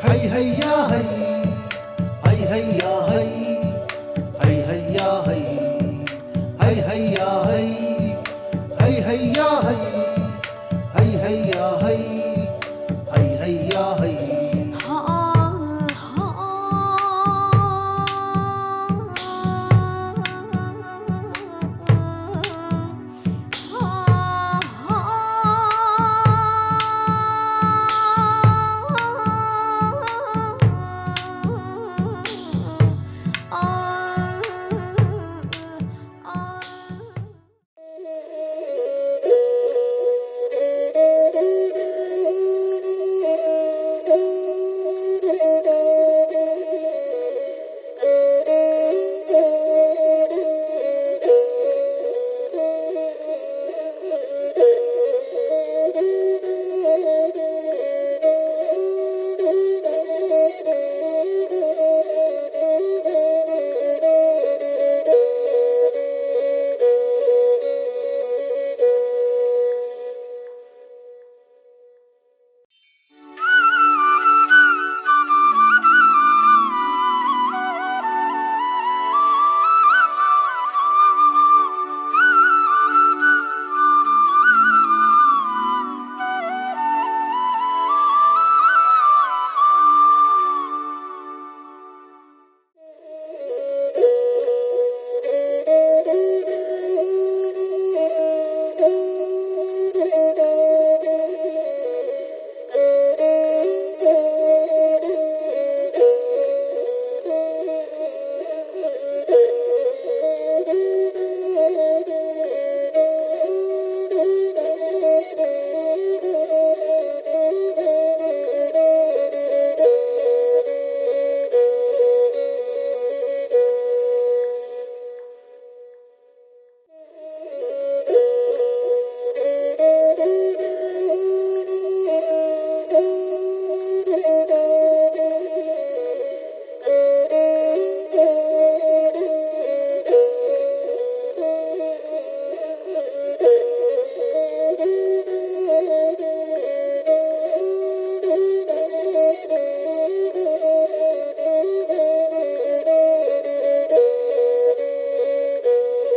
Hey hey ya hey, hey hey ya hey, hey hey ya hey, hey hey ya hey, hey hey ya hey, hey hey ya hey, hey hey ya hey.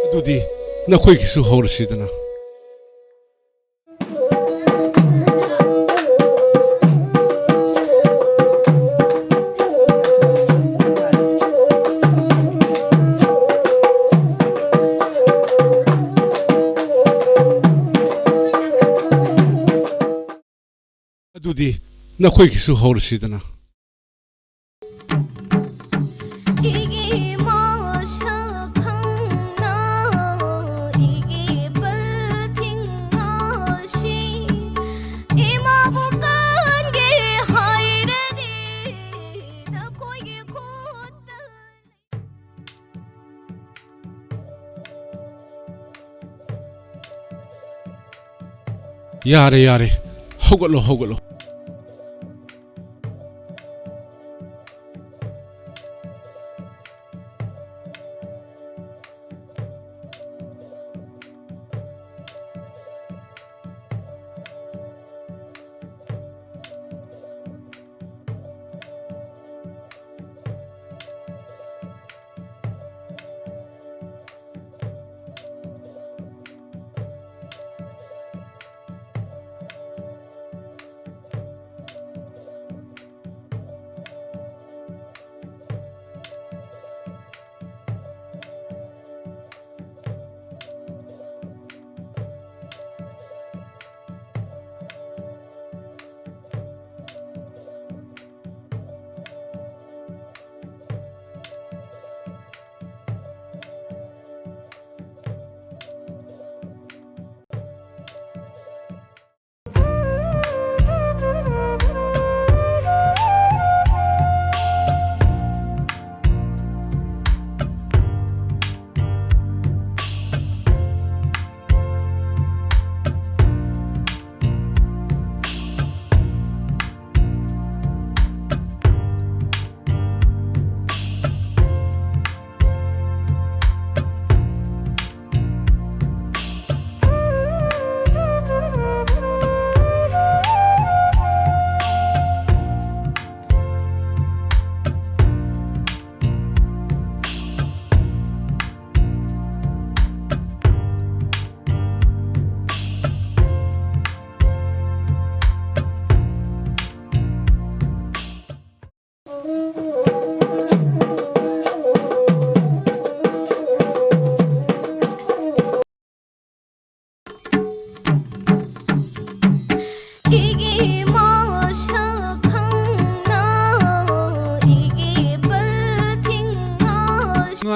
ꯑꯗꯨꯗꯤ ꯅꯈꯣꯏꯒꯤꯁꯨ ꯍꯧꯔꯁꯤꯗꯅ ꯑꯗꯨꯗꯤ ꯅꯈꯣꯏꯒꯤꯁꯨ ꯍꯧꯔꯁꯤꯗꯅ ꯌꯥꯔꯦ ꯌꯥꯔꯦ ꯍꯧꯒꯠꯂꯣ ꯍꯧꯒꯠꯂꯣ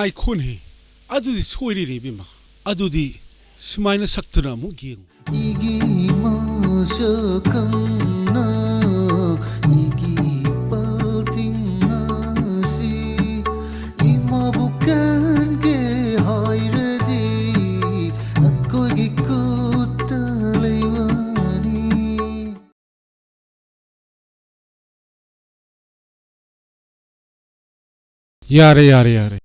ngai khun hi adudi soiri ri bima adudi sumaina saktuna mu gieng igi masakangna igi paltingasi ima bukan ke hairadi akoi kutta lewani yare yare yare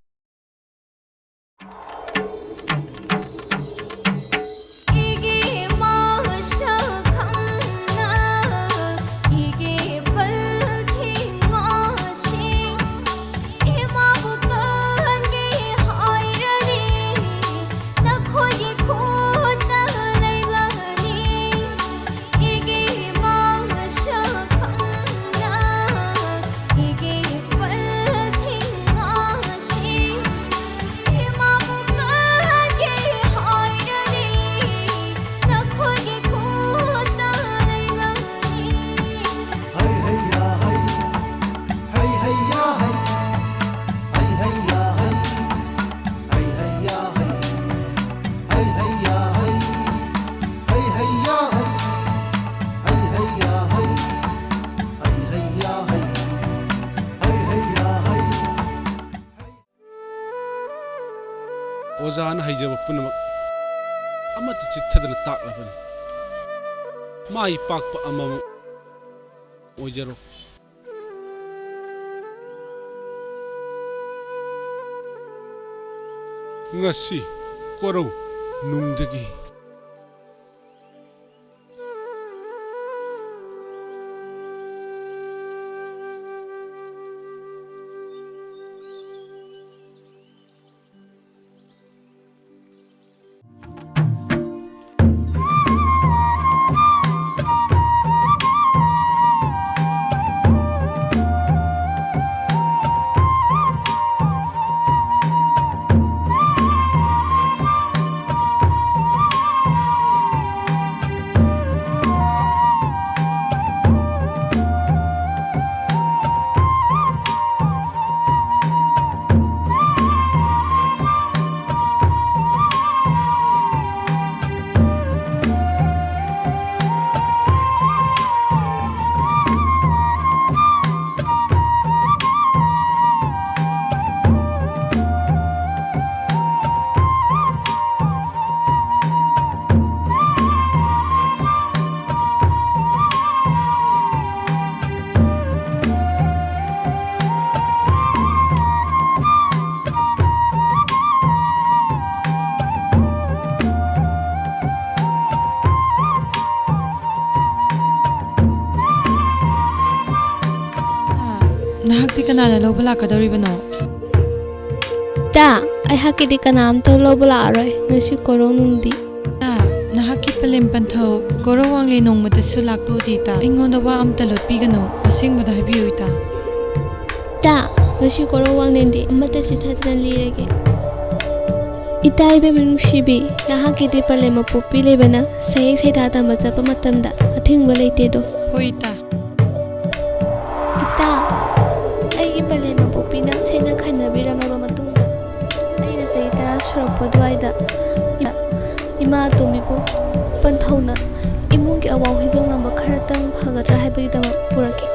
Ozan haijaba punamak amata chithadana taklabani mai pakpa amam ojaro ngasi korau nungdagi Nahakti kanana lawba lakadoribano Da aihaki di kanam to lawba laaroy ngasi korong nungdi da nahaki palim panthau korowangli nongmadasu lakpudi ta ingonda wa amta lotpigano asengbada habiyo ita Da ngasi korong wangnendi amata chithadana lirege Ita ibe minushibi nahaki di palim apupi lebana sayek sayda tamba chapa matamda athingba leite do hoita Ita aigi palim apupi na chaina khainabirama matungda aina chai tara surappa dwaida ima tumibo panthauna imungi awaw hijong namba kharatang phagatra haibagi dama puraki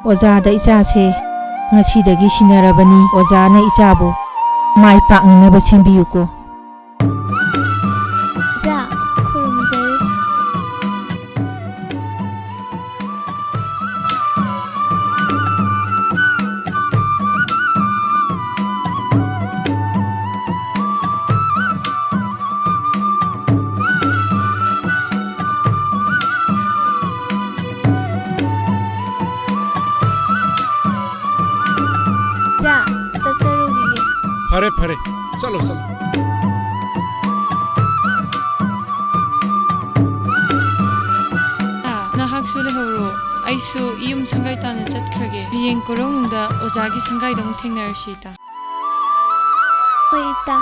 Oza da isa se ngasi dagi sinarabani oza na isabu mai paknaba sembiyuko Ja khurumjai फरे चलो चलो ꯅꯍꯥꯛꯁꯨ ꯂꯩꯍꯧꯔꯣ ꯑꯩꯁꯨ ꯌꯨꯝ ꯁꯪꯒꯥꯏ ꯇꯥꯟꯅ ꯆꯠꯈ꯭ꯔꯒꯦ ꯍꯌꯦꯡ ꯀꯣꯔꯧꯅꯨꯡꯗ ꯑꯣꯖꯥꯒꯤ ꯁꯪꯒꯥꯏꯗ ꯑꯃꯨꯛ ꯊꯦꯡꯅꯔꯁꯤ ꯏꯇꯥ ꯍꯣꯏ ꯏꯇꯥ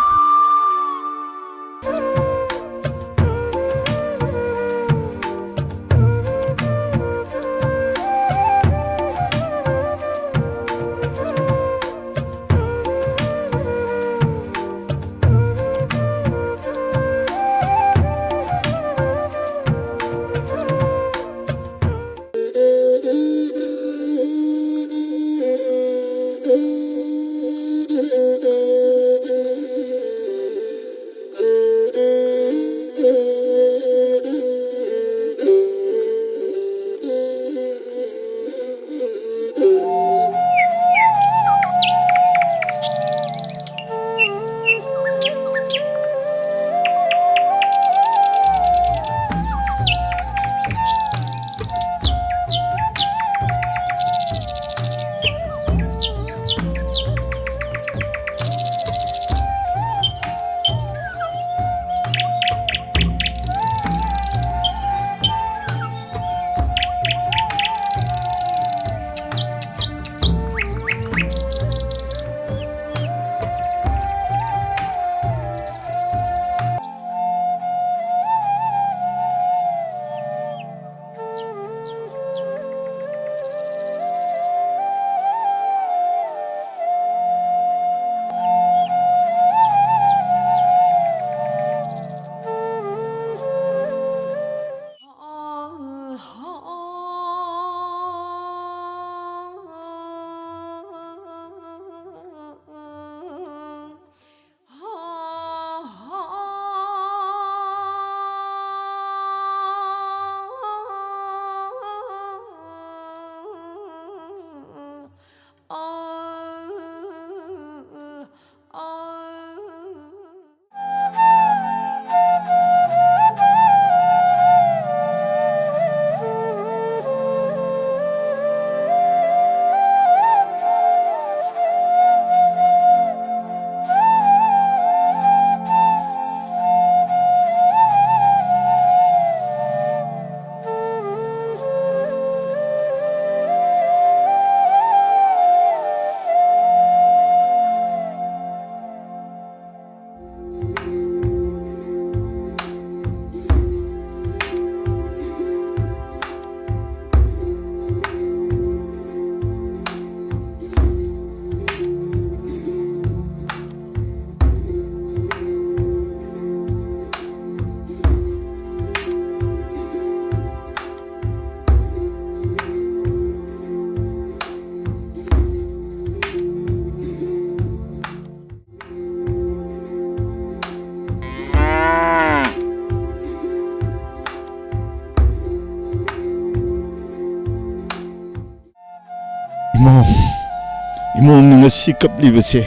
이모는 ngasi kaplibase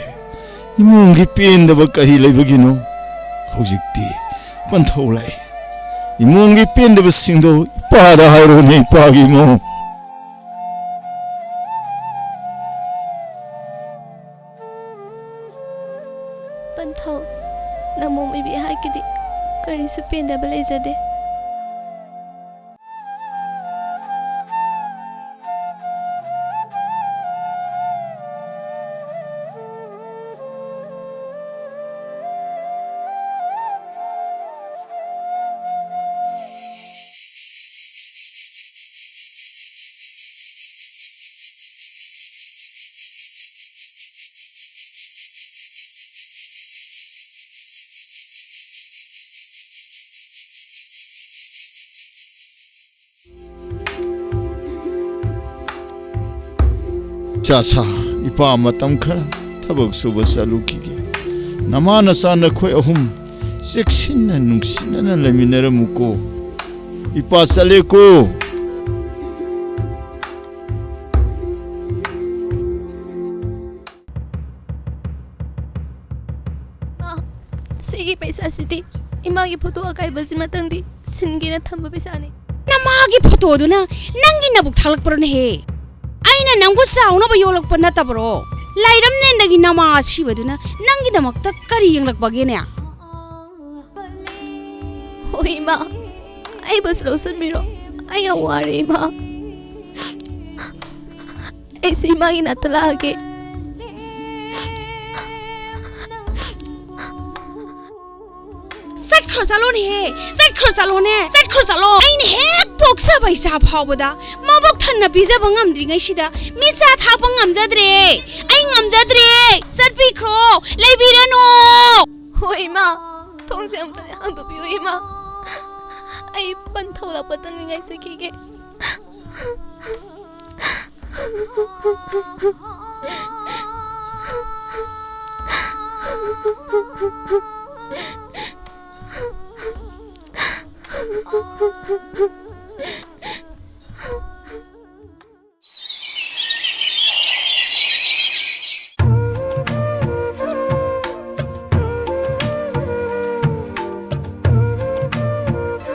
이모기 뺀다바 kahi laibagino hojikti pantholai 이모기 뺀다바 singdo ipada hairone ipagi mo ꯄꯟꯊꯧ ꯅꯃꯣꯝ ꯏꯕꯤ ꯍꯥꯏꯒꯤꯗꯤ ꯀꯔꯤꯁꯨ ꯄꯦꯟꯗꯕ ꯂꯩꯖꯗꯦ 자사 이파 마tam khara thabak suba salukige namana sana khoi ahum seksinna nungsinna laminaramuko ipa saleko सिगी पैसा सिटी इमागी फोटो अकाई बजी मतंदी सिनगी ना थंब पैसाने नमागी फोटो दुना नंगी नबुक थालक परने हे आइना नंगु साउना ब योलक पन्ना तबरो ꯂꯥꯏꯔꯝꯅꯦꯟꯗꯒꯤ ꯅꯃꯥ ꯑꯁꯤꯕꯗꯨꯅ ꯅꯪꯒꯤꯗꯃꯛꯇ ꯀꯔꯤ ꯌꯦꯡꯂꯛꯄꯒꯦꯅꯦ? ꯍꯣꯏ ꯏꯃꯥ, ꯑꯩꯕꯨꯁꯨ ꯂꯧꯁꯤꯟꯕꯤꯔꯣ. ꯑꯩ ꯌꯥꯝ ꯋꯥꯔꯦ ꯏꯃꯥ. ꯑꯩꯁꯤ ꯏꯃꯥꯒꯤ ꯅꯥꯛꯇ ꯂꯥꯛꯑꯒꯦ. ꯆꯠꯈ꯭ꯔꯣ ꯆꯠꯂꯣꯅꯦꯍꯦ, ꯆꯠꯈ꯭ꯔꯣ ꯆꯠꯂꯣꯅꯦ, ꯆꯠꯈ꯭ꯔꯣ ꯆꯠꯂꯣ. ꯑꯩꯅ ꯍꯦꯛ ꯄꯣꯛꯆꯕ ꯏꯆꯥ ꯐꯥꯎꯕꯗ ꯃꯕꯨꯛ ꯊꯟꯅ ꯄꯤꯖꯕ ꯉꯝꯗ꯭ꯔꯤꯉꯩꯁꯤꯗ ꯃꯤꯆꯥ ꯊꯥꯛꯄ ꯉꯝꯖꯗ꯭ꯔꯦ. ꯑꯩ ꯉꯝꯖꯗ꯭ꯔꯦ. ꯆꯠꯄꯤꯈ꯭ꯔꯣ, ꯂꯩꯕꯤꯔꯅꯨ. ꯍꯣꯏ ꯏꯃꯥ, ꯊꯣꯡꯁꯦ ꯑꯝꯇ ꯍꯥꯡꯗꯣꯛꯄꯤꯌꯨ ꯏꯃꯥ. ꯑꯩ ꯄꯟꯊꯧ ꯂꯥꯛꯄ ꯇꯝꯅꯤꯡꯉꯥꯏ ꯆꯠꯈꯤꯒꯦ.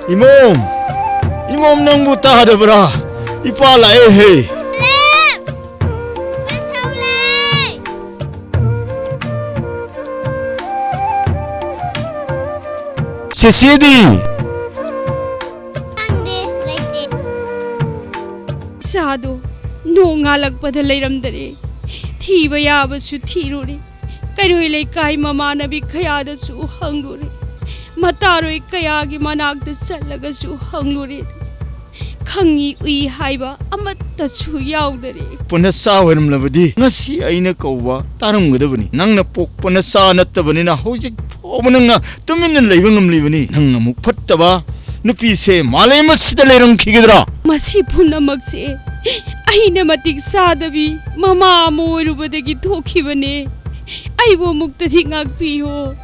이몸! 이몸 nangbu tahadabra! Ipa lae he! Sesidi! Sado, no ngalagpada layramdare. Thiba yabasu thirure. Kairoi lay kai mama nabi khayada su hanglure. Mataroi kayagi managda salagasu hanglure. Khangi ui haiba amatta su yaudare. Punasa waram labadi ngasi aina kauwa taramgadabani. Nangna pok punasa nattabani na hojik omananga tuminan laibang ngamlibani. Nang amuk fattaba nupi se malay masida layrang khigidra. Masi punamakse aina matik sadabi mama moirubadagi thokhibane. Aibo muktadi ngakpiyo.